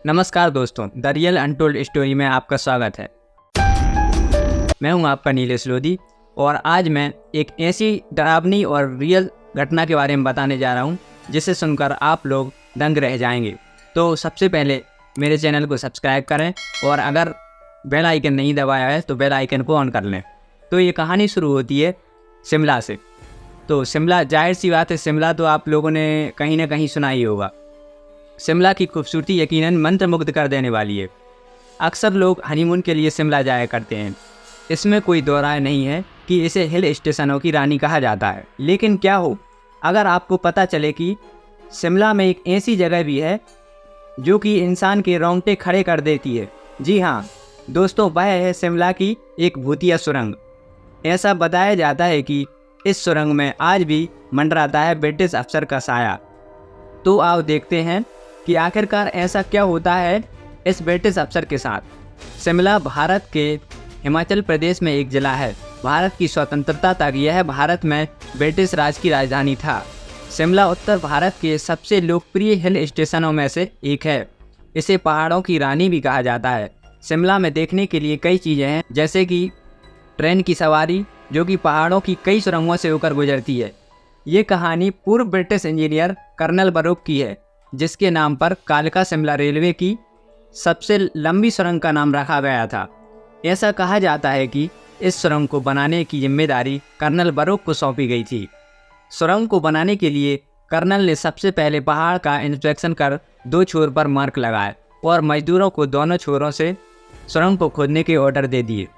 नमस्कार दोस्तों, the real untold story में आपका स्वागत है। मैं हूं आपका नीलेश लोधी और आज मैं एक ऐसी डरावनी और रियल घटना के बारे में बताने जा रहा हूं जिसे सुनकर आप लोग दंग रह जाएंगे। तो सबसे पहले मेरे चैनल को सब्सक्राइब करें और अगर बेल आइकन नहीं दबाया है तो बेल आइकन को ऑन कर लें। तो ये कहानी शुरू होती है शिमला से। तो शिमला, जाहिर सी बात है, शिमला तो आप लोगों ने कहीं ना कहीं सुना ही होगा। शिमला की खूबसूरती यकीनन मंत्रमुग्ध कर देने वाली है। अक्सर लोग हनीमून के लिए शिमला जाया करते हैं। इसमें कोई दो राय नहीं है कि इसे हिल स्टेशनों की रानी कहा जाता है। लेकिन क्या हो अगर आपको पता चले कि शिमला में एक ऐसी जगह भी है जो कि इंसान के रोंगटे खड़े कर देती है। जी हाँ दोस्तों, वह है शिमला की एक भूतिया सुरंग। ऐसा बताया जाता है कि इस सुरंग में आज भी मंडराता है ब्रिटिश अफसर का साया। तो आओ देखते हैं कि आखिरकार ऐसा क्या होता है इस ब्रिटिश अफसर के साथ। शिमला भारत के हिमाचल प्रदेश में एक जिला है। भारत की स्वतंत्रता तक यह भारत में ब्रिटिश राज की राजधानी था। शिमला उत्तर भारत के सबसे लोकप्रिय हिल स्टेशनों में से एक है। इसे पहाड़ों की रानी भी कहा जाता है। शिमला में देखने के लिए कई चीज़ें हैं, जैसे कि ट्रेन की सवारी जो कि पहाड़ों की कई सुरंगों से होकर गुजरती है। ये कहानी पूर्व ब्रिटिश इंजीनियर कर्नल बरूक की है, जिसके नाम पर कालका शिमला रेलवे की सबसे लंबी सुरंग का नाम रखा गया था। ऐसा कहा जाता है कि इस सुरंग को बनाने की जिम्मेदारी कर्नल बरूक को सौंपी गई थी। सुरंग को बनाने के लिए कर्नल ने सबसे पहले पहाड़ का इंस्पेक्शन कर दो छोर पर मार्क लगाए और मजदूरों को दोनों छोरों से सुरंग को खोदने के ऑर्डर दे दिए।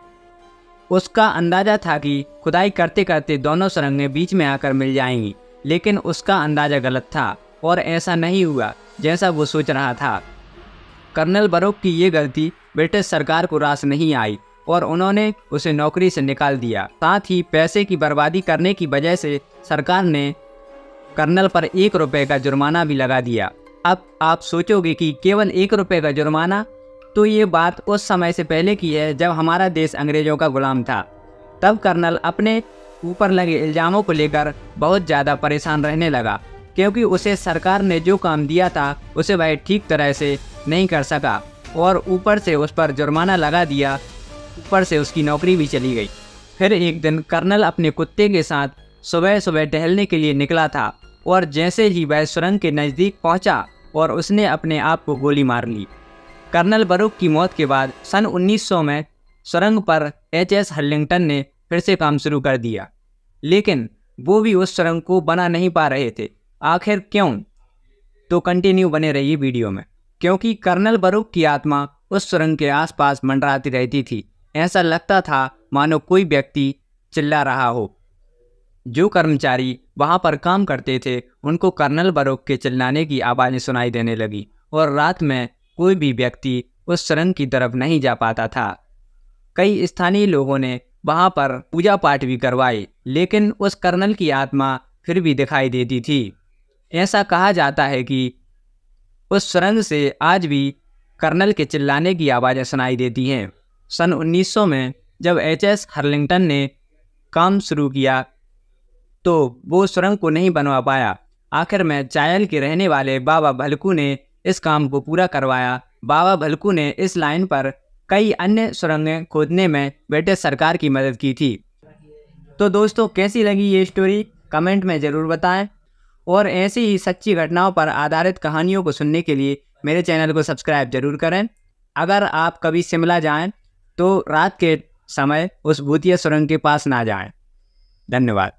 उसका अंदाज़ा था कि खुदाई करते करते दोनों सुरंगें बीच में आकर मिल जाएंगी, लेकिन उसका अंदाज़ा गलत था और ऐसा नहीं हुआ जैसा वो सोच रहा था। कर्नल बरूक की ये गलती ब्रिटिश सरकार को रास नहीं आई और उन्होंने उसे नौकरी से निकाल दिया। साथ ही पैसे की बर्बादी करने की वजह से सरकार ने कर्नल पर 1 रुपये का जुर्माना भी लगा दिया। अब आप सोचोगे कि केवल 1 रुपये का जुर्माना, तो ये बात उस समय से पहले की है जब हमारा देश अंग्रेज़ों का गुलाम था। तब कर्नल अपने ऊपर लगे इल्ज़ामों को लेकर बहुत ज़्यादा परेशान रहने लगा, क्योंकि उसे सरकार ने जो काम दिया था उसे वह ठीक तरह से नहीं कर सका और ऊपर से उस पर जुर्माना लगा दिया। ऊपर से उसकी नौकरी भी चली गई। फिर एक दिन कर्नल अपने कुत्ते के साथ सुबह सुबह टहलने के लिए निकला था और जैसे ही वह सुरंग के नज़दीक पहुंचा और उसने अपने आप को गोली मार ली। कर्नल बरूक की मौत के बाद सन 1900 में सुरंग पर एच.एस. हर्लिंगटन ने फिर से काम शुरू कर दिया, लेकिन वो भी उस सुरंग को बना नहीं पा रहे थे। आखिर क्यों? तो कंटिन्यू बने रहिए वीडियो में, क्योंकि कर्नल बरूक की आत्मा उस सुरंग के आसपास मंडराती रहती थी। ऐसा लगता था मानो कोई व्यक्ति चिल्ला रहा हो। जो कर्मचारी वहाँ पर काम करते थे उनको कर्नल बरूक के चिल्लाने की आवाज़ें सुनाई देने लगी और रात में कोई भी व्यक्ति उस सुरंग की तरफ नहीं जा पाता था। कई स्थानीय लोगों ने वहाँ पर पूजा पाठ भी करवाए, लेकिन उस कर्नल की आत्मा फिर भी दिखाई देती थी। ऐसा कहा जाता है कि उस सुरंग से आज भी कर्नल के चिल्लाने की आवाज़ें सुनाई देती हैं। सन 1900 में जब एच.एस. हर्लिंगटन ने काम शुरू किया तो वो सुरंग को नहीं बनवा पाया। आखिर में चायल के रहने वाले बाबा भलकू ने इस काम को पूरा करवाया। बाबा भलकू ने इस लाइन पर कई अन्य सुरंगें खोदने में ब्रिटिश सरकार की मदद की थी। तो दोस्तों, कैसी लगी ये स्टोरी कमेंट में ज़रूर बताएं और ऐसी ही सच्ची घटनाओं पर आधारित कहानियों को सुनने के लिए मेरे चैनल को सब्सक्राइब जरूर करें। अगर आप कभी शिमला जाएं तो रात के समय उस भूतिया सुरंग के पास ना जाएं। धन्यवाद।